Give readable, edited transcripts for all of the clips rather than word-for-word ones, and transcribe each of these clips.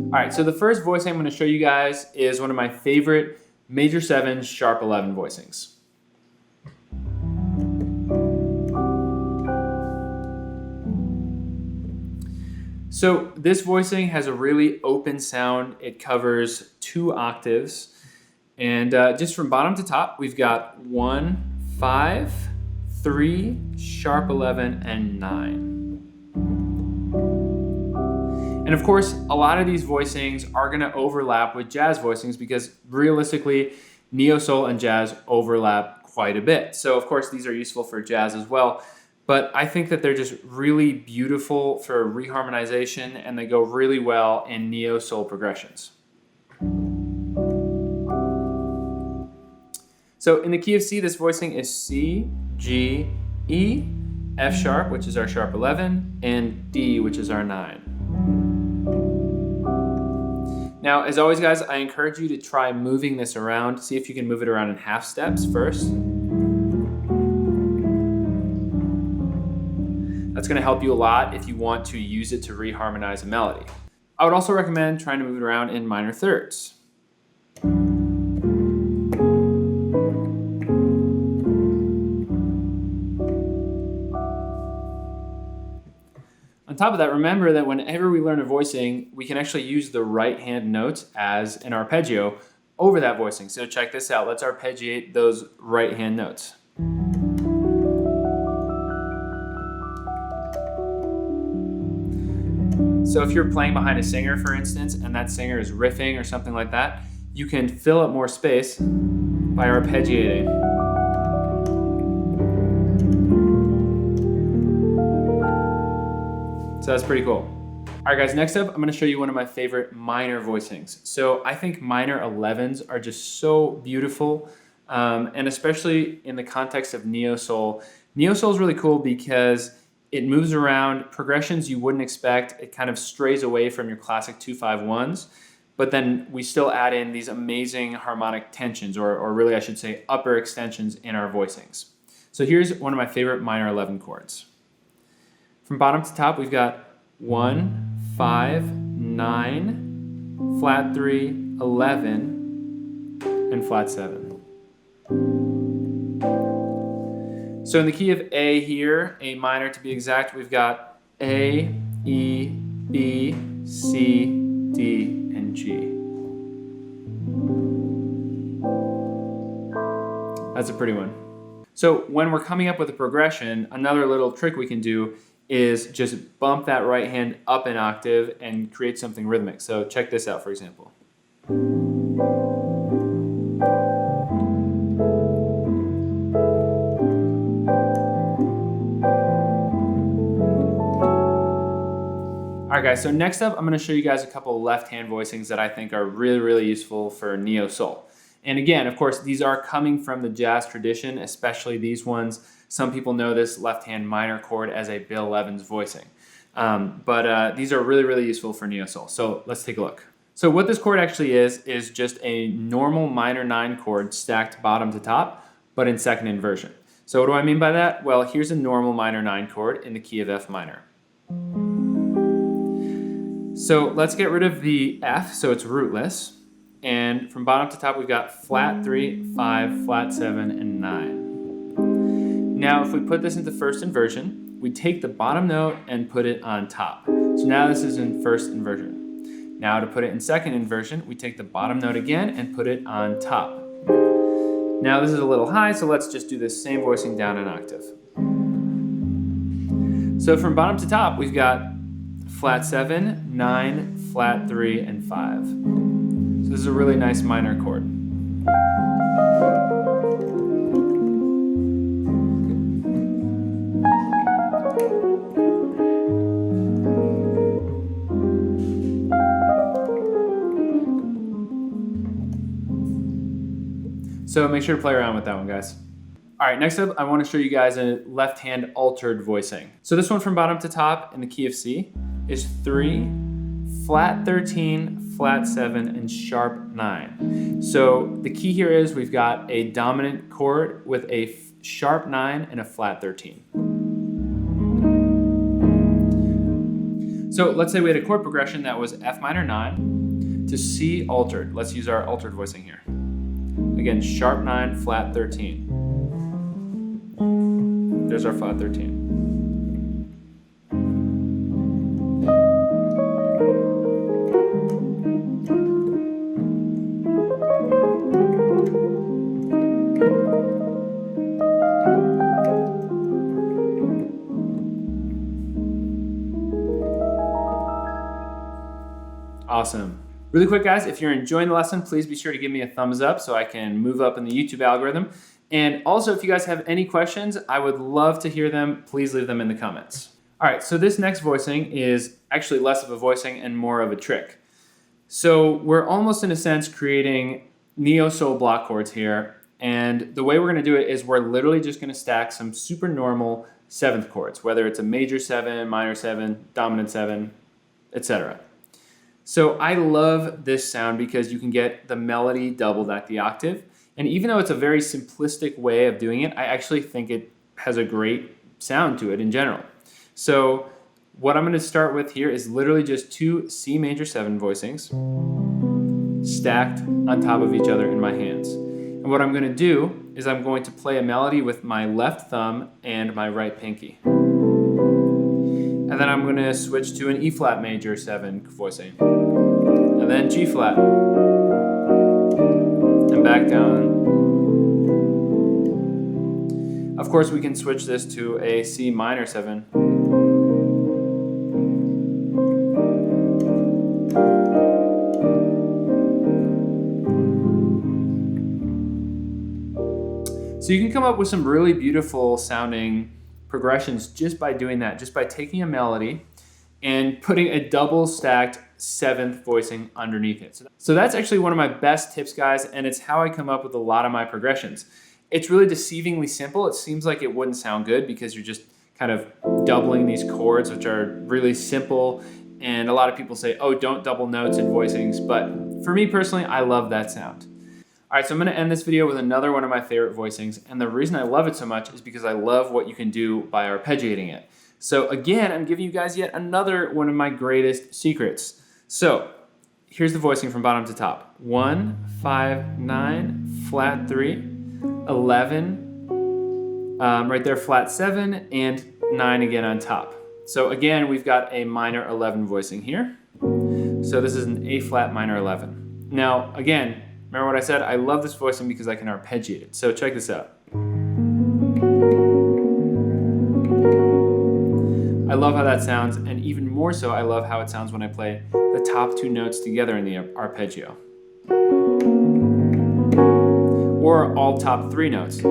All right, so the first voicing I'm going to show you guys is one of my favorite major 7 sharp 11 voicings. So this voicing has a really open sound. It covers 2 octaves. And just from bottom to top, we've got 1, 5, 3, sharp 11, and 9. And of course, a lot of these voicings are gonna overlap with jazz voicings because realistically, neo-soul and jazz overlap quite a bit. So of course, these are useful for jazz as well, but I think that they're just really beautiful for reharmonization and they go really well in neo-soul progressions. So in the key of C, this voicing is C, G, E, F sharp, which is our sharp 11, and D, which is our 9. Now, as always, guys, I encourage you to try moving this around. See if you can move it around in half steps first. That's gonna help you a lot if you want to use it to reharmonize a melody. I would also recommend trying to move it around in minor thirds. On top of that, remember that whenever we learn a voicing, we can actually use the right hand notes as an arpeggio over that voicing. So check this out. Let's arpeggiate those right hand notes. So if you're playing behind a singer, for instance, and that singer is riffing or something like that, you can fill up more space by arpeggiating. So that's pretty cool. All right, guys, next up, I'm gonna show you one of my favorite minor voicings. So I think minor 11s are just so beautiful, and especially in the context of neo-soul. Neo-soul is really cool because it moves around progressions you wouldn't expect. It kind of strays away from your classic 2-5-1s, but then we still add in these amazing harmonic tensions, or really I should say upper extensions in our voicings. So here's one of my favorite minor 11 chords. From bottom to top, we've got 1, 5, 9, flat 3, 11, and flat 7. So in the key of A here, A minor to be exact, we've got A, E, B, C, D, and G. That's a pretty one. So when we're coming up with a progression, another little trick we can do is just bump that right hand up an octave and create something rhythmic. So check this out, for example. All right, guys, so next up, I'm gonna show you guys a couple left-hand voicings that I think are really, really useful for neo-soul. And again, of course, these are coming from the jazz tradition, especially these ones. Some people know this left-hand minor chord as a Bill Evans voicing. But these are really, really useful for neo-soul. So let's take a look. So what this chord actually is just a normal minor 9 chord stacked bottom to top, but in second inversion. So what do I mean by that? Well, here's a normal minor 9 chord in the key of F minor. So let's get rid of the F, so it's rootless. And from bottom to top, we've got flat 3, 5, flat 7, and 9. Now, if we put this into first inversion, we take the bottom note and put it on top. So now this is in first inversion. Now to put it in second inversion, we take the bottom note again and put it on top. Now this is a little high, so let's just do this same voicing down an octave. So from bottom to top, we've got flat 7, 9, flat 3, and 5. So this is a really nice minor chord. So make sure to play around with that one, guys. All right, next up, I want to show you guys a left-hand altered voicing. So this one from bottom to top in the key of C is 3, flat 13, flat 7, and sharp 9. So the key here is we've got a dominant chord with a sharp 9 and a flat 13. So let's say we had a chord progression that was F minor 9 to C altered. Let's use our altered voicing here. Again, sharp 9, flat 13. There's our flat 13. Awesome. Really quick, guys, if you're enjoying the lesson, please be sure to give me a thumbs up so I can move up in the YouTube algorithm. And also, if you guys have any questions, I would love to hear them. Please leave them in the comments. All right, so this next voicing is actually less of a voicing and more of a trick. So we're almost, in a sense, creating neo-soul block chords here. And the way we're going to do it is we're literally just going to stack some super normal 7th chords, whether it's a major 7, minor 7, dominant 7, etc. So I love this sound because you can get the melody doubled at the octave. And even though it's a very simplistic way of doing it, I actually think it has a great sound to it in general. So what I'm going to start with here is literally just 2 C major 7 voicings stacked on top of each other in my hands. And what I'm going to do is I'm going to play a melody with my left thumb and my right pinky. And then I'm going to switch to an E flat major 7 voicing. And then G flat. And back down. Of course, we can switch this to a C minor 7. So you can come up with some really beautiful sounding progressions just by doing that, just by taking a melody and putting a double stacked 7th voicing underneath it. So that's actually one of my best tips, guys, and it's how I come up with a lot of my progressions. It's really deceivingly simple. It seems like it wouldn't sound good because you're just kind of doubling these chords, which are really simple, and a lot of people say, oh, don't double notes in voicings, but for me personally, I love that sound. All right, so I'm going to end this video with another one of my favorite voicings, and the reason I love it so much is because I love what you can do by arpeggiating it. So again, I'm giving you guys yet another one of my greatest secrets. So here's the voicing from bottom to top. 1, 5, 9, flat 3, 11, right there, flat 7, and 9 again on top. So again, we've got a minor 11 voicing here. So this is an A flat minor 11. Now, again, remember what I said? I love this voicing because I can arpeggiate it. So check this out. I love how that sounds, and even more so, I love how it sounds when I play the top 2 notes together in the arpeggio. Or all top 3 notes.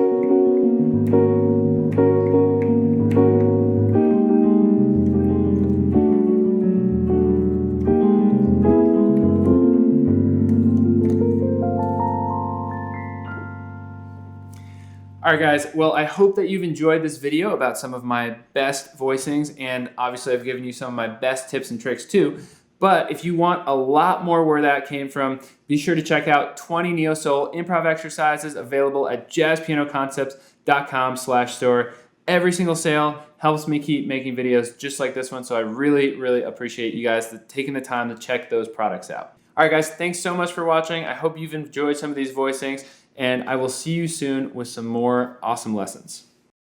All right, guys, well, I hope that you've enjoyed this video about some of my best voicings, and obviously I've given you some of my best tips and tricks too. But if you want a lot more where that came from, be sure to check out 20 Neo Soul improv exercises available at jazzpianoconcepts.com/store. Every single sale helps me keep making videos just like this one, so I really, really appreciate you guys taking the time to check those products out. All right, guys, thanks so much for watching. I hope you've enjoyed some of these voicings, and I will see you soon with some more awesome lessons.